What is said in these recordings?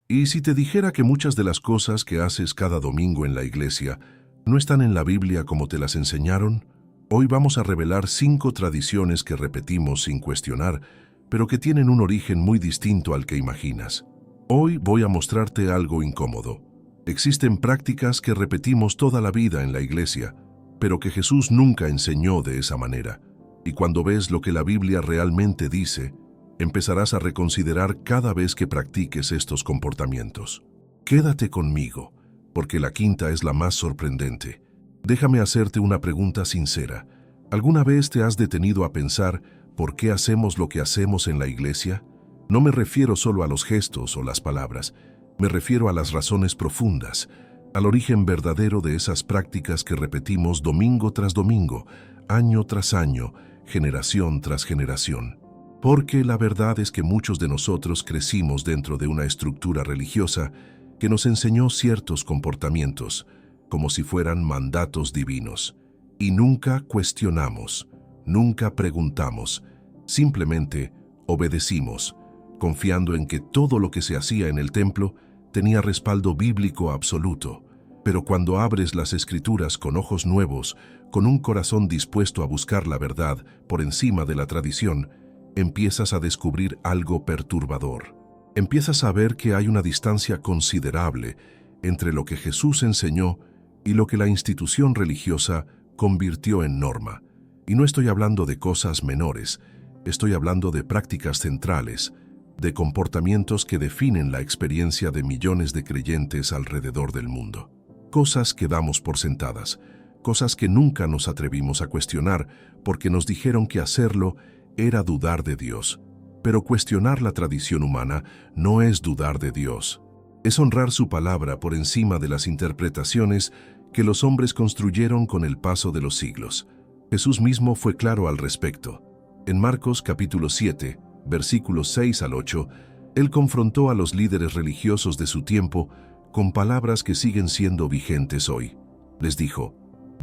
Y si te dijera que muchas de las cosas que haces cada domingo en la iglesia no están en la Biblia como te las enseñaron, hoy vamos a revelar 5 tradiciones que repetimos sin cuestionar, pero que tienen un origen muy distinto al que imaginas. Hoy voy a mostrarte algo incómodo. Existen prácticas que repetimos toda la vida en la iglesia, pero que Jesús nunca enseñó de esa manera. Y cuando ves lo que la Biblia realmente dice, empezarás a reconsiderar cada vez que practiques estos comportamientos. Quédate conmigo, porque la quinta es la más sorprendente. Déjame hacerte una pregunta sincera. ¿Alguna vez te has detenido a pensar por qué hacemos lo que hacemos en la iglesia? No me refiero solo a los gestos o las palabras, me refiero a las razones profundas, al origen verdadero de esas prácticas que repetimos domingo tras domingo, año tras año, generación tras generación. Porque la verdad es que muchos de nosotros crecimos dentro de una estructura religiosa que nos enseñó ciertos comportamientos, como si fueran mandatos divinos, y nunca cuestionamos, nunca preguntamos, simplemente obedecimos, confiando en que todo lo que se hacía en el templo tenía respaldo bíblico absoluto. Pero cuando abres las Escrituras con ojos nuevos, con un corazón dispuesto a buscar la verdad por encima de la tradición, empiezas a descubrir algo perturbador. Empiezas a ver que hay una distancia considerable entre lo que Jesús enseñó y lo que la institución religiosa convirtió en norma. Y no estoy hablando de cosas menores, estoy hablando de prácticas centrales, de comportamientos que definen la experiencia de millones de creyentes alrededor del mundo. Cosas que damos por sentadas, cosas que nunca nos atrevimos a cuestionar porque nos dijeron que hacerlo era dudar de Dios. Pero cuestionar la tradición humana no es dudar de Dios. Es honrar su palabra por encima de las interpretaciones que los hombres construyeron con el paso de los siglos. Jesús mismo fue claro al respecto. En Marcos capítulo 7, versículos 6 al 8, Él confrontó a los líderes religiosos de su tiempo con palabras que siguen siendo vigentes hoy. Les dijo: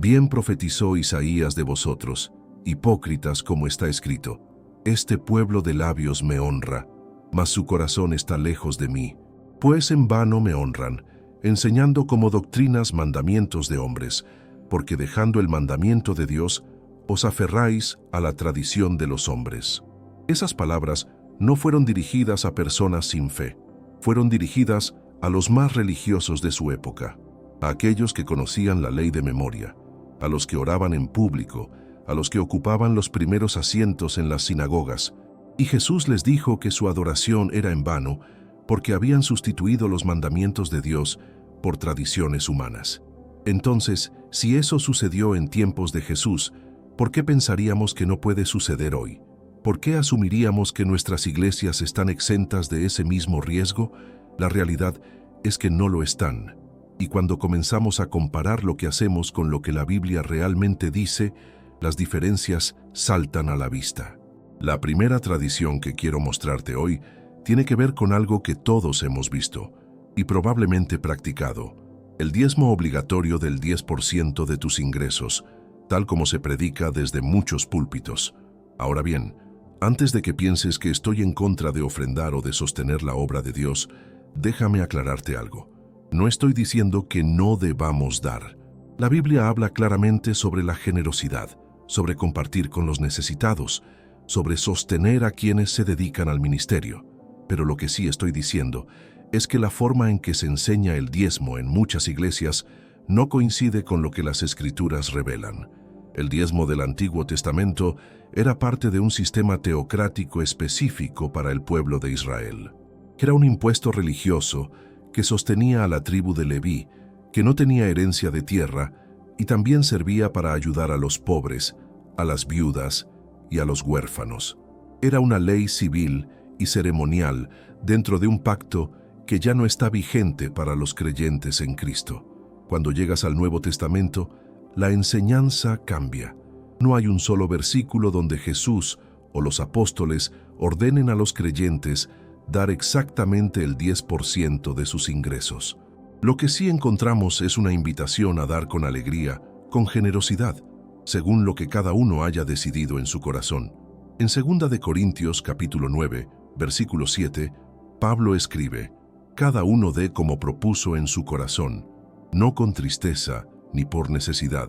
«Bien profetizó Isaías de vosotros, hipócritas, como está escrito: Este pueblo de labios me honra, mas su corazón está lejos de mí. Pues en vano me honran, enseñando como doctrinas mandamientos de hombres, porque dejando el mandamiento de Dios, os aferráis a la tradición de los hombres». Esas palabras no fueron dirigidas a personas sin fe, fueron dirigidas a los más religiosos de su época, a aquellos que conocían la ley de memoria, a los que oraban en público, a los que ocupaban los primeros asientos en las sinagogas. Y Jesús les dijo que su adoración era en vano porque habían sustituido los mandamientos de Dios por tradiciones humanas. Entonces, si eso sucedió en tiempos de Jesús, ¿por qué pensaríamos que no puede suceder hoy? ¿Por qué asumiríamos que nuestras iglesias están exentas de ese mismo riesgo? La realidad es que no lo están. Y cuando comenzamos a comparar lo que hacemos con lo que la Biblia realmente dice, las diferencias saltan a la vista. La primera tradición que quiero mostrarte hoy tiene que ver con algo que todos hemos visto y probablemente practicado: el diezmo obligatorio del 10% de tus ingresos, tal como se predica desde muchos púlpitos. Ahora bien, antes de que pienses que estoy en contra de ofrendar o de sostener la obra de Dios, déjame aclararte algo. No estoy diciendo que no debamos dar. La Biblia habla claramente sobre la generosidad, sobre compartir con los necesitados, sobre sostener a quienes se dedican al ministerio. Pero lo que sí estoy diciendo es que la forma en que se enseña el diezmo en muchas iglesias no coincide con lo que las Escrituras revelan. El diezmo del Antiguo Testamento era parte de un sistema teocrático específico para el pueblo de Israel. Era un impuesto religioso que sostenía a la tribu de Leví, que no tenía herencia de tierra, y también servía para ayudar a los pobres, a las viudas y a los huérfanos. Era una ley civil y ceremonial dentro de un pacto que ya no está vigente para los creyentes en Cristo. Cuando llegas al Nuevo Testamento, la enseñanza cambia. No hay un solo versículo donde Jesús o los apóstoles ordenen a los creyentes dar exactamente el 10% de sus ingresos. Lo que sí encontramos es una invitación a dar con alegría, con generosidad, según lo que cada uno haya decidido en su corazón. En 2 de Corintios capítulo 9, versículo 7, Pablo escribe: Cada uno dé como propuso en su corazón, no con tristeza ni por necesidad,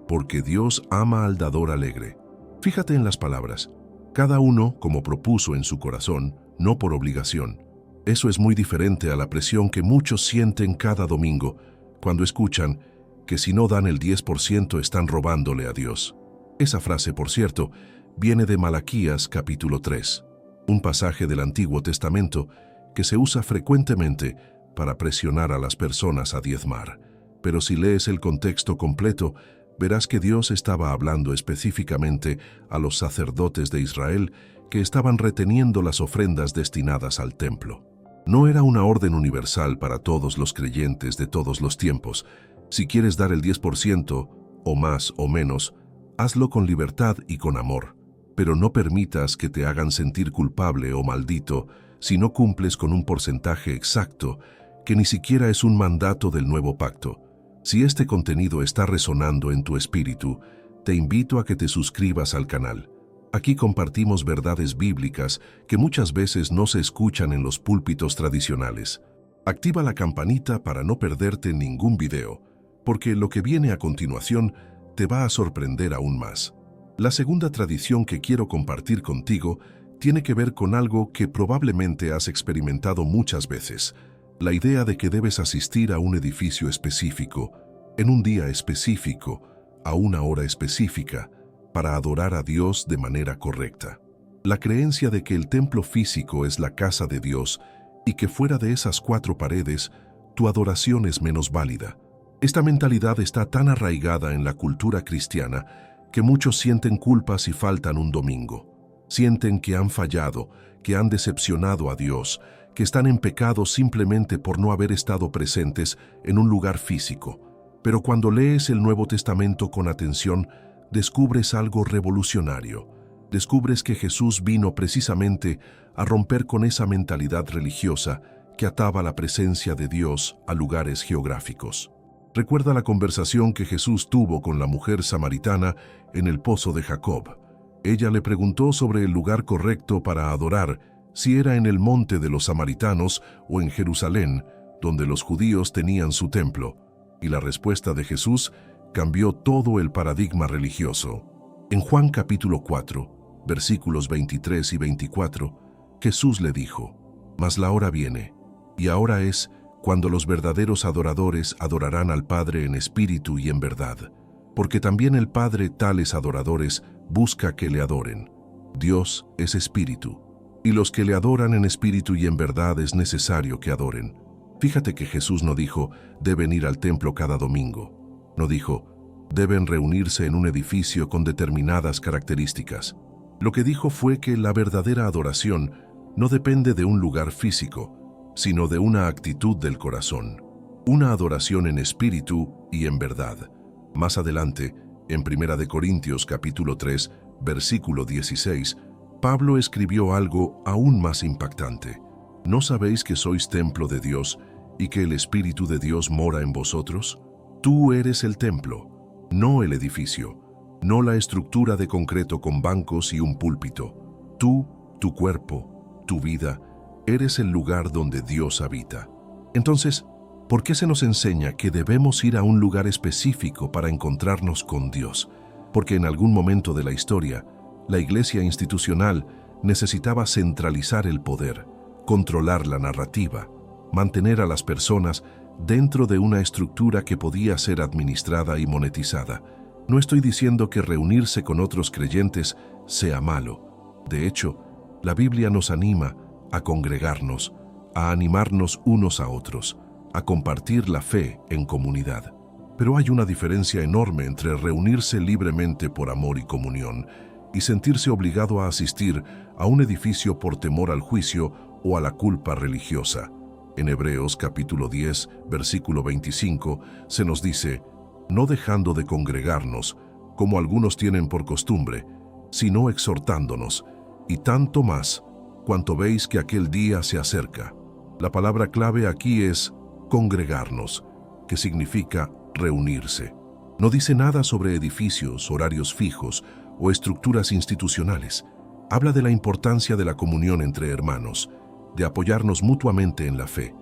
porque Dios ama al dador alegre. Fíjate en las palabras, cada uno como propuso en su corazón, no por obligación. Eso es muy diferente a la presión que muchos sienten cada domingo cuando escuchan que si no dan el 10% están robándole a Dios. Esa frase, por cierto, viene de Malaquías capítulo 3, un pasaje del Antiguo Testamento que se usa frecuentemente para presionar a las personas a diezmar. Pero si lees el contexto completo, verás que Dios estaba hablando específicamente a los sacerdotes de Israel que estaban reteniendo las ofrendas destinadas al templo. No era una orden universal para todos los creyentes de todos los tiempos. Si quieres dar el 10%, o más o menos, hazlo con libertad y con amor. Pero no permitas que te hagan sentir culpable o maldito si no cumples con un porcentaje exacto, que ni siquiera es un mandato del nuevo pacto. Si este contenido está resonando en tu espíritu, te invito a que te suscribas al canal. Aquí compartimos verdades bíblicas que muchas veces no se escuchan en los púlpitos tradicionales. Activa la campanita para no perderte ningún video, porque lo que viene a continuación te va a sorprender aún más. La segunda tradición que quiero compartir contigo tiene que ver con algo que probablemente has experimentado muchas veces: la idea de que debes asistir a un edificio específico, en un día específico, a una hora específica, para adorar a Dios de manera correcta. La creencia de que el templo físico es la casa de Dios y que fuera de esas 4 paredes, tu adoración es menos válida. Esta mentalidad está tan arraigada en la cultura cristiana que muchos sienten culpa si faltan un domingo. Sienten que han fallado, que han decepcionado a Dios, que están en pecado simplemente por no haber estado presentes en un lugar físico. Pero cuando lees el Nuevo Testamento con atención, descubres algo revolucionario. Descubres que Jesús vino precisamente a romper con esa mentalidad religiosa que ataba la presencia de Dios a lugares geográficos. Recuerda la conversación que Jesús tuvo con la mujer samaritana en el pozo de Jacob. Ella le preguntó sobre el lugar correcto para adorar, si era en el monte de los samaritanos o en Jerusalén, donde los judíos tenían su templo. Y la respuesta de Jesús cambió todo el paradigma religioso. En Juan capítulo 4, versículos 23 y 24, Jesús le dijo: «Mas la hora viene, y ahora es, cuando los verdaderos adoradores adorarán al Padre en espíritu y en verdad, porque también el Padre tales adoradores busca que le adoren. Dios es espíritu, y los que le adoran en espíritu y en verdad es necesario que adoren». Fíjate que Jesús no dijo, deben ir al templo cada domingo. No dijo, deben reunirse en un edificio con determinadas características. Lo que dijo fue que la verdadera adoración no depende de un lugar físico, sino de una actitud del corazón. Una adoración en espíritu y en verdad. Más adelante, en 1 Corintios capítulo 3, versículo 16, Pablo escribió algo aún más impactante. ¿No sabéis que sois templo de Dios y que el Espíritu de Dios mora en vosotros? Tú eres el templo, no el edificio, no la estructura de concreto con bancos y un púlpito. Tú, tu cuerpo, tu vida, eres el lugar donde Dios habita. Entonces, ¿por qué se nos enseña que debemos ir a un lugar específico para encontrarnos con Dios? Porque en algún momento de la historia, la iglesia institucional necesitaba centralizar el poder, controlar la narrativa, mantener a las personas dentro de una estructura que podía ser administrada y monetizada. No estoy diciendo que reunirse con otros creyentes sea malo. De hecho, la Biblia nos anima a congregarnos, a animarnos unos a otros, a compartir la fe en comunidad. Pero hay una diferencia enorme entre reunirse libremente por amor y comunión y sentirse obligado a asistir a un edificio por temor al juicio o a la culpa religiosa. En Hebreos capítulo 10, versículo 25, se nos dice, no dejando de congregarnos, como algunos tienen por costumbre, sino exhortándonos, y tanto más, cuanto veis que aquel día se acerca. La palabra clave aquí es congregarnos, que significa reunirse. No dice nada sobre edificios, horarios fijos o estructuras institucionales. Habla de la importancia de la comunión entre hermanos, de apoyarnos mutuamente en la fe.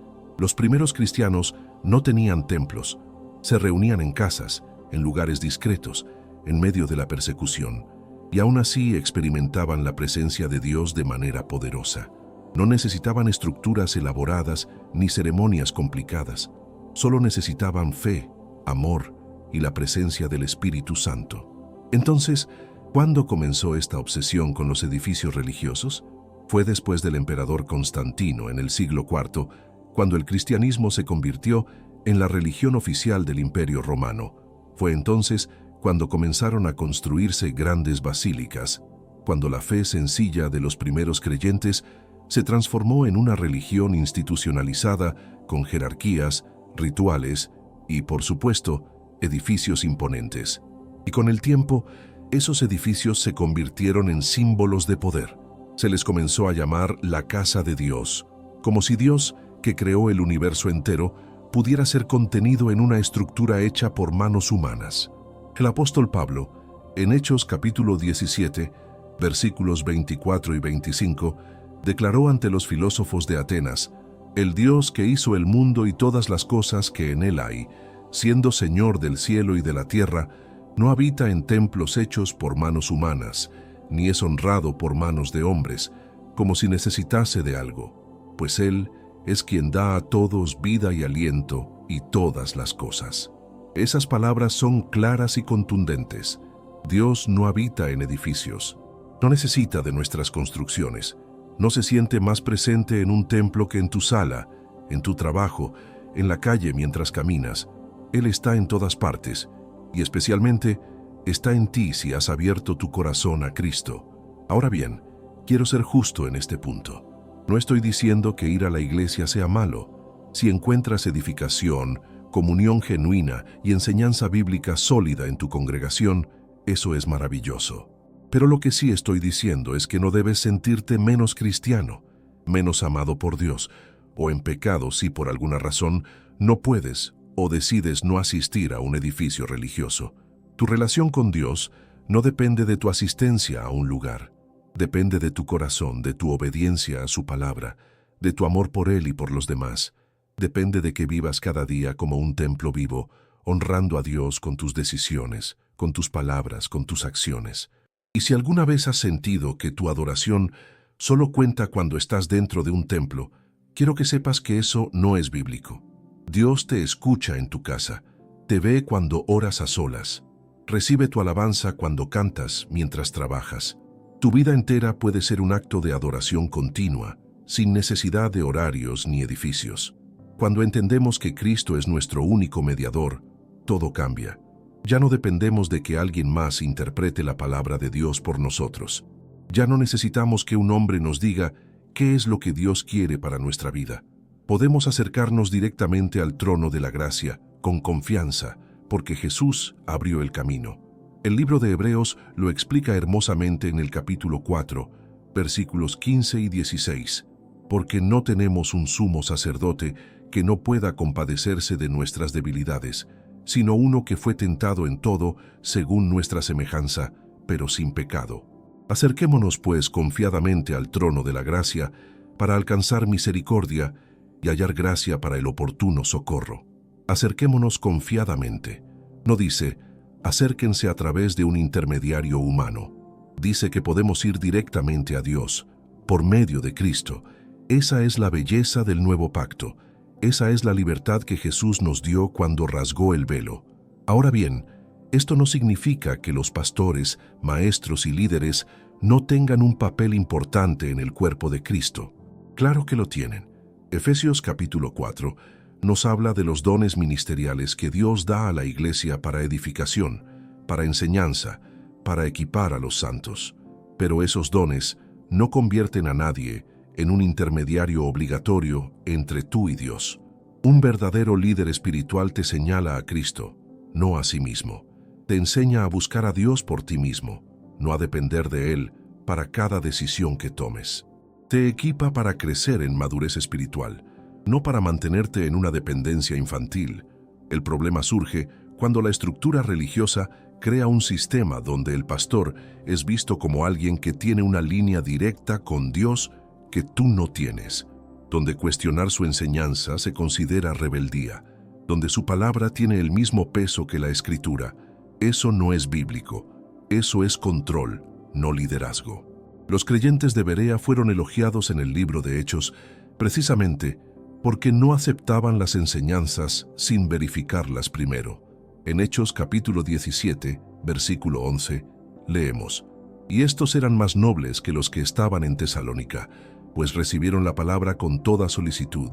Los primeros cristianos no tenían templos, se reunían en casas, en lugares discretos, en medio de la persecución, y aún así experimentaban la presencia de Dios de manera poderosa. No necesitaban estructuras elaboradas ni ceremonias complicadas, solo necesitaban fe, amor y la presencia del Espíritu Santo. Entonces, ¿cuándo comenzó esta obsesión con los edificios religiosos? Fue después del emperador Constantino en el siglo IV, cuando el cristianismo se convirtió en la religión oficial del Imperio Romano. Fue entonces cuando comenzaron a construirse grandes basílicas, cuando la fe sencilla de los primeros creyentes se transformó en una religión institucionalizada con jerarquías, rituales y, por supuesto, edificios imponentes. Y con el tiempo, esos edificios se convirtieron en símbolos de poder. Se les comenzó a llamar la casa de Dios, como si Dios, que creó el universo entero, pudiera ser contenido en una estructura hecha por manos humanas. El apóstol Pablo, en Hechos capítulo 17, versículos 24 y 25, declaró ante los filósofos de Atenas: «El Dios que hizo el mundo y todas las cosas que en él hay, siendo Señor del cielo y de la tierra, no habita en templos hechos por manos humanas, ni es honrado por manos de hombres, como si necesitase de algo, pues Él es quien da a todos vida y aliento y todas las cosas». Esas palabras son claras y contundentes. Dios no habita en edificios, no necesita de nuestras construcciones, no se siente más presente en un templo que en tu sala, en tu trabajo, en la calle mientras caminas. Él está en todas partes, y especialmente está en ti si has abierto tu corazón a Cristo. Ahora bien, quiero ser justo en este punto. No estoy diciendo que ir a la iglesia sea malo. Si encuentras edificación, comunión genuina y enseñanza bíblica sólida en tu congregación, eso es maravilloso. Pero lo que sí estoy diciendo es que no debes sentirte menos cristiano, menos amado por Dios, o en pecado si por alguna razón no puedes o decides no asistir a un edificio religioso. Tu relación con Dios no depende de tu asistencia a un lugar. Depende de tu corazón, de tu obediencia a su palabra, de tu amor por Él y por los demás. Depende de que vivas cada día como un templo vivo, honrando a Dios con tus decisiones, con tus palabras, con tus acciones. Y si alguna vez has sentido que tu adoración solo cuenta cuando estás dentro de un templo, quiero que sepas que eso no es bíblico. Dios te escucha en tu casa, te ve cuando oras a solas, recibe tu alabanza cuando cantas mientras trabajas. Tu vida entera puede ser un acto de adoración continua, sin necesidad de horarios ni edificios. Cuando entendemos que Cristo es nuestro único mediador, todo cambia. Ya no dependemos de que alguien más interprete la palabra de Dios por nosotros. Ya no necesitamos que un hombre nos diga qué es lo que Dios quiere para nuestra vida. Podemos acercarnos directamente al trono de la gracia, con confianza, porque Jesús abrió el camino. El libro de Hebreos lo explica hermosamente en el capítulo 4, versículos 15 y 16. Porque no tenemos un sumo sacerdote que no pueda compadecerse de nuestras debilidades, sino uno que fue tentado en todo según nuestra semejanza, pero sin pecado. Acerquémonos pues confiadamente al trono de la gracia para alcanzar misericordia y hallar gracia para el oportuno socorro. Acerquémonos confiadamente. No dice, acérquense a través de un intermediario humano. Dice que podemos ir directamente a Dios, por medio de Cristo. Esa es la belleza del nuevo pacto. Esa es la libertad que Jesús nos dio cuando rasgó el velo. Ahora bien, esto no significa que los pastores, maestros y líderes no tengan un papel importante en el cuerpo de Cristo. Claro que lo tienen. Efesios capítulo 4 nos habla de los dones ministeriales que Dios da a la iglesia para edificación, para enseñanza, para equipar a los santos. Pero esos dones no convierten a nadie en un intermediario obligatorio entre tú y Dios. Un verdadero líder espiritual te señala a Cristo, no a sí mismo. Te enseña a buscar a Dios por ti mismo, no a depender de Él para cada decisión que tomes. Te equipa para crecer en madurez espiritual, no para mantenerte en una dependencia infantil. El problema surge cuando la estructura religiosa crea un sistema donde el pastor es visto como alguien que tiene una línea directa con Dios que tú no tienes. donde cuestionar su enseñanza se considera rebeldía, donde su palabra tiene el mismo peso que la Escritura. Eso no es bíblico, eso es control, no liderazgo. Los creyentes de Berea fueron elogiados en el libro de Hechos precisamente porque no aceptaban las enseñanzas sin verificarlas primero. En Hechos capítulo 17, versículo 11, leemos: «Y estos eran más nobles que los que estaban en Tesalónica, pues recibieron la palabra con toda solicitud,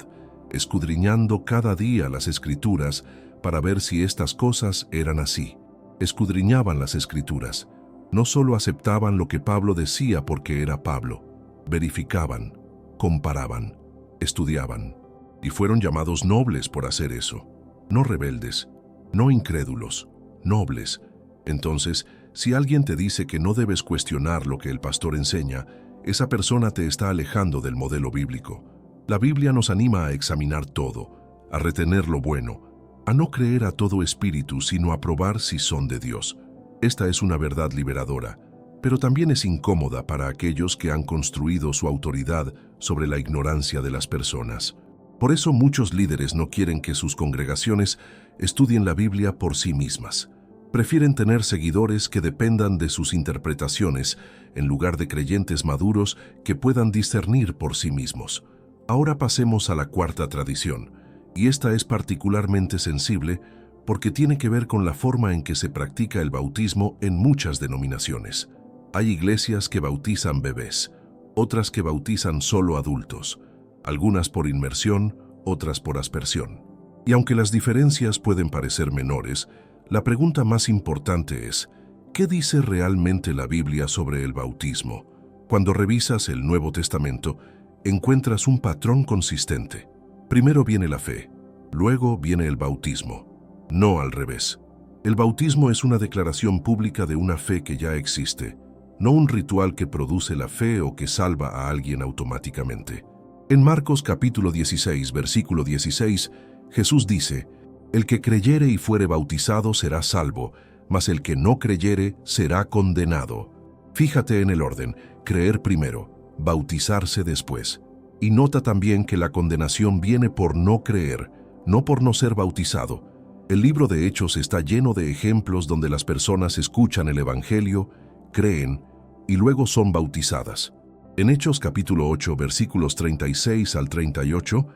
escudriñando cada día las Escrituras para ver si estas cosas eran así». Escudriñaban las Escrituras. No solo aceptaban lo que Pablo decía porque era Pablo, verificaban, comparaban, estudiaban, y fueron llamados nobles por hacer eso. No rebeldes, no incrédulos, nobles. Entonces, si alguien te dice que no debes cuestionar lo que el pastor enseña, esa persona te está alejando del modelo bíblico. La Biblia nos anima a examinar todo, a retener lo bueno, a no creer a todo espíritu, sino a probar si son de Dios. Esta es una verdad liberadora, pero también es incómoda para aquellos que han construido su autoridad sobre la ignorancia de las personas. Por eso muchos líderes no quieren que sus congregaciones estudien la Biblia por sí mismas. Prefieren tener seguidores que dependan de sus interpretaciones, en lugar de creyentes maduros que puedan discernir por sí mismos. Ahora pasemos a la cuarta tradición, y esta es particularmente sensible porque tiene que ver con la forma en que se practica el bautismo en muchas denominaciones. Hay iglesias que bautizan bebés, otras que bautizan solo adultos, algunas por inmersión, otras por aspersión. Y aunque las diferencias pueden parecer menores, la pregunta más importante es: ¿qué dice realmente la Biblia sobre el bautismo? Cuando revisas el Nuevo Testamento, encuentras un patrón consistente. Primero viene la fe, luego viene el bautismo. No al revés. El bautismo es una declaración pública de una fe que ya existe, no un ritual que produce la fe o que salva a alguien automáticamente. En Marcos capítulo 16, versículo 16, Jesús dice: «El que creyere y fuere bautizado será salvo, mas el que no creyere será condenado». Fíjate en el orden: creer primero, bautizarse después. Y nota también que la condenación viene por no creer, no por no ser bautizado. El libro de Hechos está lleno de ejemplos donde las personas escuchan el Evangelio, creen y luego son bautizadas. En Hechos capítulo 8, versículos 36 al 38,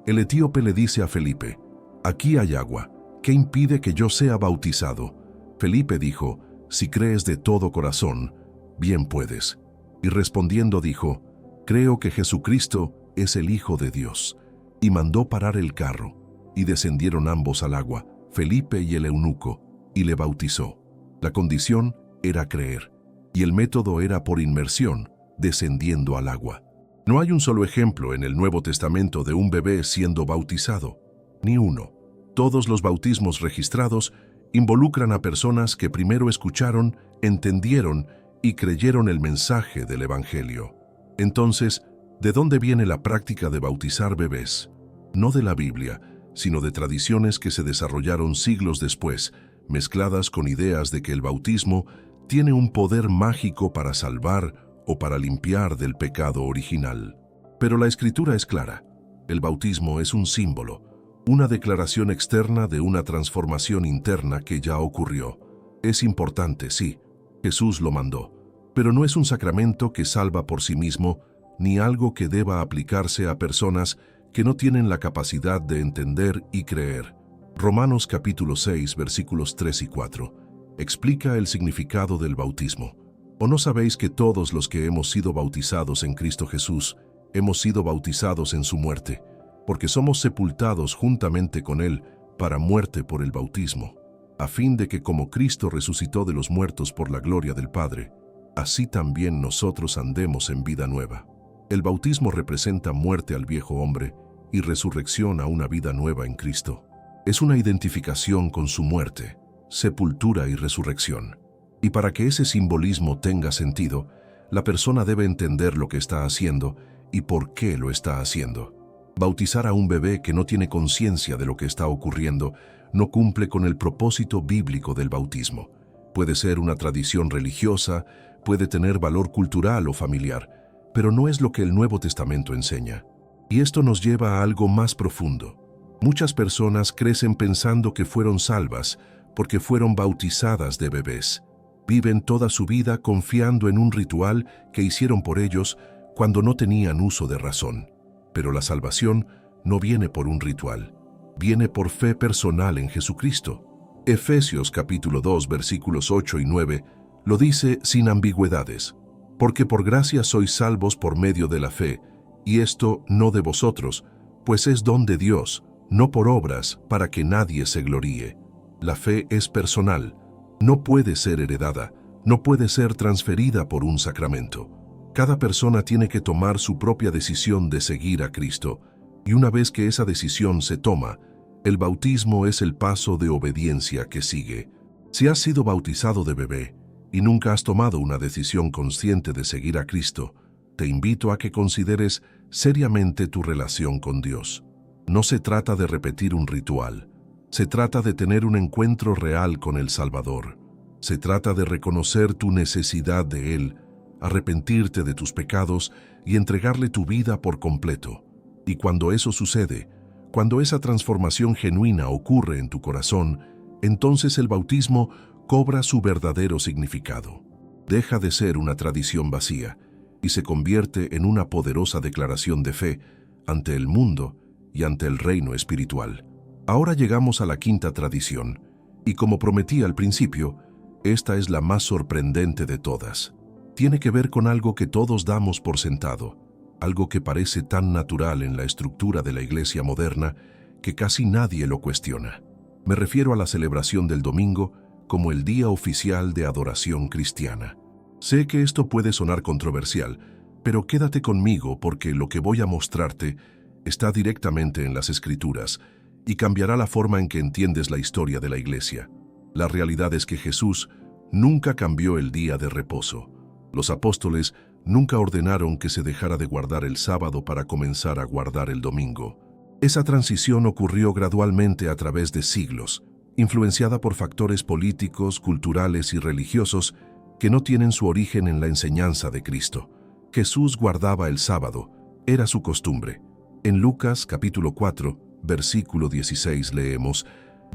el etíope le dice a Felipe: «Aquí hay agua, ¿qué impide que yo sea bautizado?». Felipe dijo: «Si crees de todo corazón, bien puedes». Y respondiendo dijo: «Creo que Jesucristo es el Hijo de Dios». Y mandó parar el carro, y descendieron ambos al agua, Felipe y el eunuco, y le bautizó. La condición era creer, y el método era por inmersión, descendiendo al agua. No hay un solo ejemplo en el Nuevo Testamento de un bebé siendo bautizado, ni uno. Todos los bautismos registrados involucran a personas que primero escucharon, entendieron y creyeron el mensaje del Evangelio. Entonces, ¿de dónde viene la práctica de bautizar bebés? No de la Biblia, sino de tradiciones que se desarrollaron siglos después, mezcladas con ideas de que el bautismo tiene un poder mágico para salvar o para limpiar del pecado original. Pero la Escritura es clara: el bautismo es un símbolo, una declaración externa de una transformación interna que ya ocurrió. Es importante, sí, Jesús lo mandó, pero no es un sacramento que salva por sí mismo, ni algo que deba aplicarse a personas que no tienen la capacidad de entender y creer. Romanos capítulo 6, versículos 3 y 4, explica el significado del bautismo. ¿O no sabéis que todos los que hemos sido bautizados en Cristo Jesús, hemos sido bautizados en su muerte? Porque somos sepultados juntamente con Él para muerte por el bautismo, a fin de que como Cristo resucitó de los muertos por la gloria del Padre, así también nosotros andemos en vida nueva. El bautismo representa muerte al viejo hombre y resurrección a una vida nueva en Cristo. Es una identificación con su muerte, sepultura y resurrección. Y para que ese simbolismo tenga sentido, la persona debe entender lo que está haciendo y por qué lo está haciendo. Bautizar a un bebé que no tiene conciencia de lo que está ocurriendo no cumple con el propósito bíblico del bautismo. Puede ser una tradición religiosa, puede tener valor cultural o familiar, pero no es lo que el Nuevo Testamento enseña. Y esto nos lleva a algo más profundo. Muchas personas crecen pensando que fueron salvas porque fueron bautizadas de bebés. Viven toda su vida confiando en un ritual que hicieron por ellos cuando no tenían uso de razón. Pero la salvación no viene por un ritual, viene por fe personal en Jesucristo. Efesios capítulo 2 versículos 8 y 9 lo dice sin ambigüedades. Porque por gracia sois salvos por medio de la fe, y esto no de vosotros, pues es don de Dios, no por obras, para que nadie se gloríe. La fe es personal, no puede ser heredada, no puede ser transferida por un sacramento. Cada persona tiene que tomar su propia decisión de seguir a Cristo, y una vez que esa decisión se toma, el bautismo es el paso de obediencia que sigue. Si has sido bautizado de bebé y nunca has tomado una decisión consciente de seguir a Cristo, te invito a que consideres seriamente tu relación con Dios. No se trata de repetir un ritual, se trata de tener un encuentro real con el Salvador. Se trata de reconocer tu necesidad de Él, arrepentirte de tus pecados y entregarle tu vida por completo. Y cuando eso sucede, cuando esa transformación genuina ocurre en tu corazón, entonces el bautismo cobra su verdadero significado. Deja de ser una tradición vacía y se convierte en una poderosa declaración de fe ante el mundo y ante el reino espiritual. Ahora llegamos a la quinta tradición, y como prometí al principio, esta es la más sorprendente de todas. Tiene que ver con algo que todos damos por sentado, algo que parece tan natural en la estructura de la iglesia moderna que casi nadie lo cuestiona. Me refiero a la celebración del domingo como el día oficial de adoración cristiana. Sé que esto puede sonar controversial, pero quédate conmigo porque lo que voy a mostrarte está directamente en las Escrituras y cambiará la forma en que entiendes la historia de la iglesia. La realidad es que Jesús nunca cambió el día de reposo. Los apóstoles nunca ordenaron que se dejara de guardar el sábado para comenzar a guardar el domingo. Esa transición ocurrió gradualmente a través de siglos, influenciada por factores políticos, culturales y religiosos que no tienen su origen en la enseñanza de Cristo. Jesús guardaba el sábado, era su costumbre. En Lucas capítulo 4, versículo 16 leemos: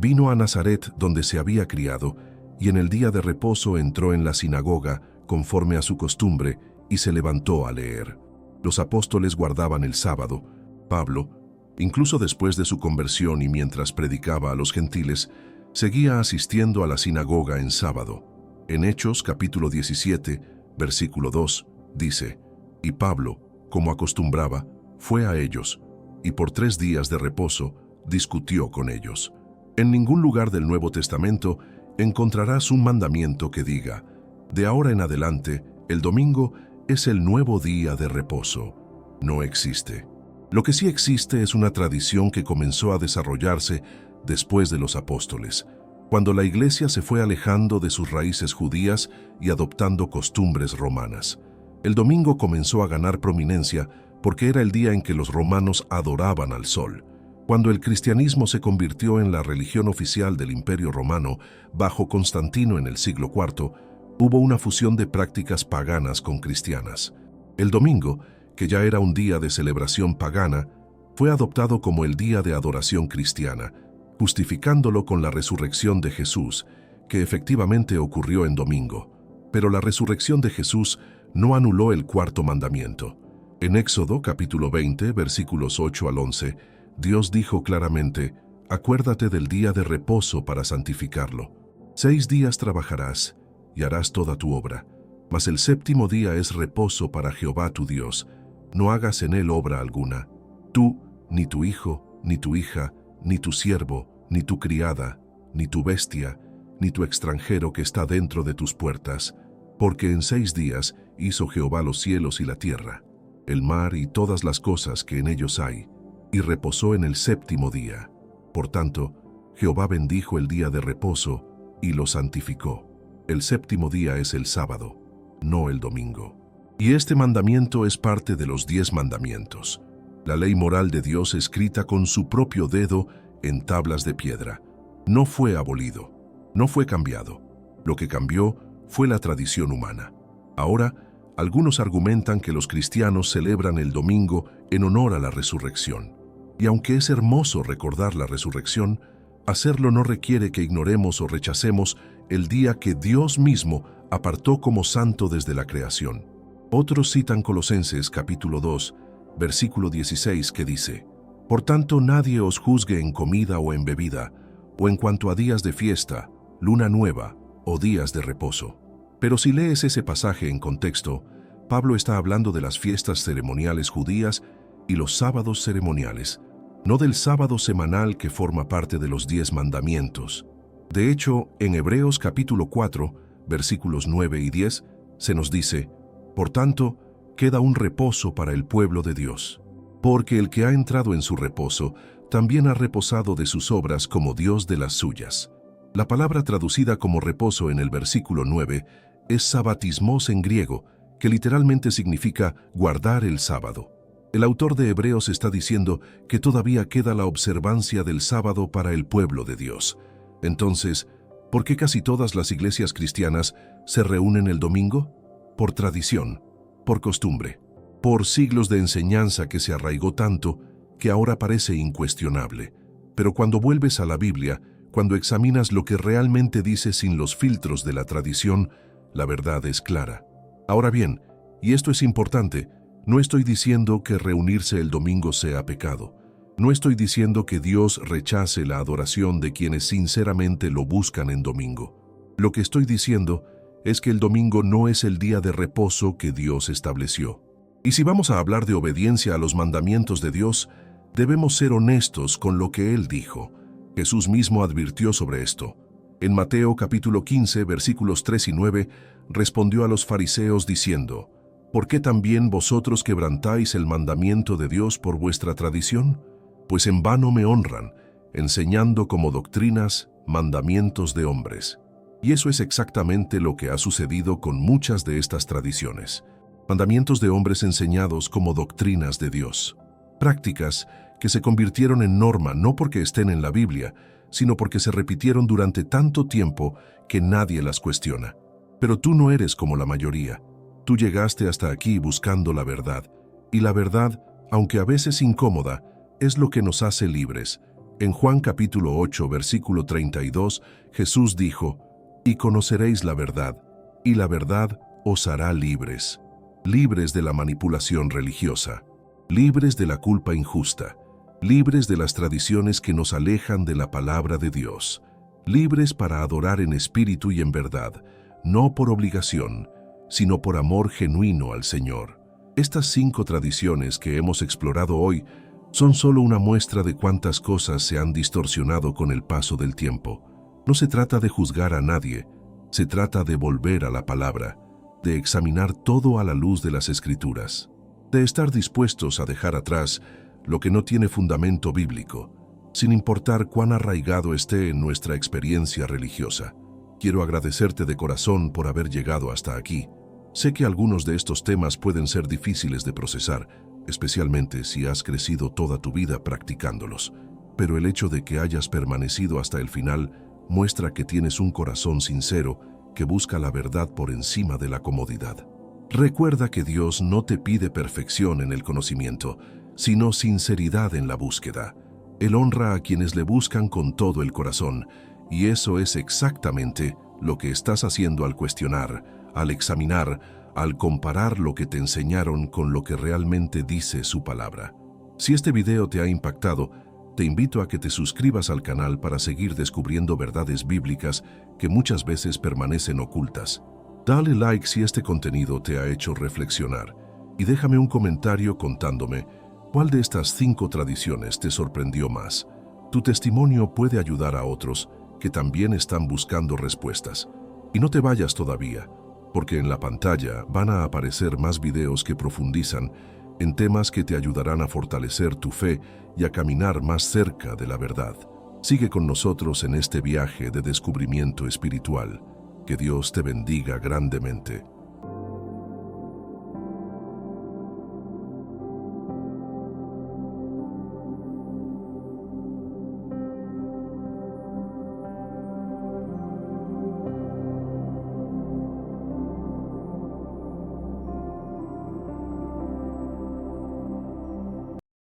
«Vino a Nazaret donde se había criado, y en el día de reposo entró en la sinagoga, conforme a su costumbre, y se levantó a leer». Los apóstoles guardaban el sábado. Pablo, incluso después de su conversión y mientras predicaba a los gentiles, seguía asistiendo a la sinagoga en sábado. En Hechos capítulo 17, versículo 2, dice: «Y Pablo, como acostumbraba, fue a ellos, y por 3 días de reposo discutió con ellos». En ningún lugar del Nuevo Testamento encontrarás un mandamiento que diga: «De ahora en adelante, el domingo es el nuevo día de reposo». No existe. Lo que sí existe es una tradición que comenzó a desarrollarse después de los apóstoles, cuando la iglesia se fue alejando de sus raíces judías y adoptando costumbres romanas. El domingo comenzó a ganar prominencia porque era el día en que los romanos adoraban al sol. Cuando el cristianismo se convirtió en la religión oficial del Imperio Romano bajo Constantino en el siglo IV, hubo una fusión de prácticas paganas con cristianas. El domingo, que ya era un día de celebración pagana, fue adoptado como el día de adoración cristiana, justificándolo con la resurrección de Jesús, que efectivamente ocurrió en domingo. Pero la resurrección de Jesús no anuló el cuarto mandamiento. En Éxodo capítulo 20, versículos 8 al 11, Dios dijo claramente: «Acuérdate del día de reposo para santificarlo. 6 días trabajarás y harás toda tu obra, mas el séptimo día es reposo para Jehová tu Dios. No hagas en él obra alguna. Tú, ni tu hijo, ni tu hija, ni tu siervo, ni tu criada, ni tu bestia, ni tu extranjero que está dentro de tus puertas, porque en 6 días hizo Jehová los cielos y la tierra, el mar y todas las cosas que en ellos hay, y reposó en el séptimo día. Por tanto, Jehová bendijo el día de reposo y lo santificó». El séptimo día es el sábado, no el domingo. Y este mandamiento es parte de los 10 mandamientos, la ley moral de Dios escrita con su propio dedo en tablas de piedra. No fue abolido, no fue cambiado. Lo que cambió fue la tradición humana. Ahora Algunos argumentan que los cristianos celebran el domingo en honor a la resurrección. Y aunque es hermoso recordar la resurrección, hacerlo no requiere que ignoremos o rechacemos el día que Dios mismo apartó como santo desde la creación. Otros citan Colosenses capítulo 2, versículo 16, que dice: «Por tanto, nadie os juzgue en comida o en bebida, o en cuanto a días de fiesta, luna nueva o días de reposo». Pero si lees ese pasaje en contexto, Pablo está hablando de las fiestas ceremoniales judías y los sábados ceremoniales, no del sábado semanal que forma parte de los 10 mandamientos. De hecho, en Hebreos capítulo 4, versículos 9 y 10, se nos dice: «Por tanto, queda un reposo para el pueblo de Dios, porque el que ha entrado en su reposo también ha reposado de sus obras como Dios de las suyas». La palabra traducida como reposo en el versículo 9 es sabatismos en griego, que literalmente significa guardar el sábado. El autor de Hebreos está diciendo que todavía queda la observancia del sábado para el pueblo de Dios. Entonces, ¿por qué casi todas las iglesias cristianas se reúnen el domingo? Por tradición, por costumbre, por siglos de enseñanza que se arraigó tanto que ahora parece incuestionable. Pero cuando vuelves a la Biblia, cuando examinas lo que realmente dice sin los filtros de la tradición, la verdad es clara. Ahora bien, y esto es importante, no estoy diciendo que reunirse el domingo sea pecado. No estoy diciendo que Dios rechace la adoración de quienes sinceramente lo buscan en domingo. Lo que estoy diciendo es que el domingo no es el día de reposo que Dios estableció. Y si vamos a hablar de obediencia a los mandamientos de Dios, debemos ser honestos con lo que Él dijo. Jesús mismo advirtió sobre esto. En Mateo capítulo 15, versículos 3 y 9, respondió a los fariseos diciendo: «¿Por qué también vosotros quebrantáis el mandamiento de Dios por vuestra tradición? Pues en vano me honran, enseñando como doctrinas mandamientos de hombres». Y eso es exactamente lo que ha sucedido con muchas de estas tradiciones. Mandamientos de hombres enseñados como doctrinas de Dios. Prácticas que se convirtieron en norma no porque estén en la Biblia, sino porque se repitieron durante tanto tiempo que nadie las cuestiona. Pero tú no eres como la mayoría. Tú llegaste hasta aquí buscando la verdad. Y la verdad, aunque a veces incómoda, es lo que nos hace libres. En Juan capítulo 8, versículo 32, Jesús dijo: «Y conoceréis la verdad, y la verdad os hará libres». Libres de la manipulación religiosa, libres de la culpa injusta, libres de las tradiciones que nos alejan de la palabra de Dios, libres para adorar en espíritu y en verdad, no por obligación, sino por amor genuino al Señor. Estas 5 tradiciones que hemos explorado hoy son solo una muestra de cuántas cosas se han distorsionado con el paso del tiempo. No se trata de juzgar a nadie, se trata de volver a la palabra, de examinar todo a la luz de las Escrituras, de estar dispuestos a dejar atrás lo que no tiene fundamento bíblico, sin importar cuán arraigado esté en nuestra experiencia religiosa. Quiero agradecerte de corazón por haber llegado hasta aquí. Sé que algunos de estos temas pueden ser difíciles de procesar, especialmente si has crecido toda tu vida practicándolos, pero el hecho de que hayas permanecido hasta el final muestra que tienes un corazón sincero que busca la verdad por encima de la comodidad. Recuerda que Dios no te pide perfección en el conocimiento, sino sinceridad en la búsqueda. Él honra a quienes le buscan con todo el corazón, y eso es exactamente lo que estás haciendo al cuestionar, al examinar, al comparar lo que te enseñaron con lo que realmente dice su palabra. Si este video te ha impactado, te invito a que te suscribas al canal para seguir descubriendo verdades bíblicas que muchas veces permanecen ocultas. Dale like si este contenido te ha hecho reflexionar y déjame un comentario contándome cuál de estas 5 tradiciones te sorprendió más. Tu testimonio puede ayudar a otros que también están buscando respuestas. Y no te vayas todavía, porque en la pantalla van a aparecer más videos que profundizan en temas que te ayudarán a fortalecer tu fe y a caminar más cerca de la verdad. Sigue con nosotros en este viaje de descubrimiento espiritual. Que Dios te bendiga grandemente.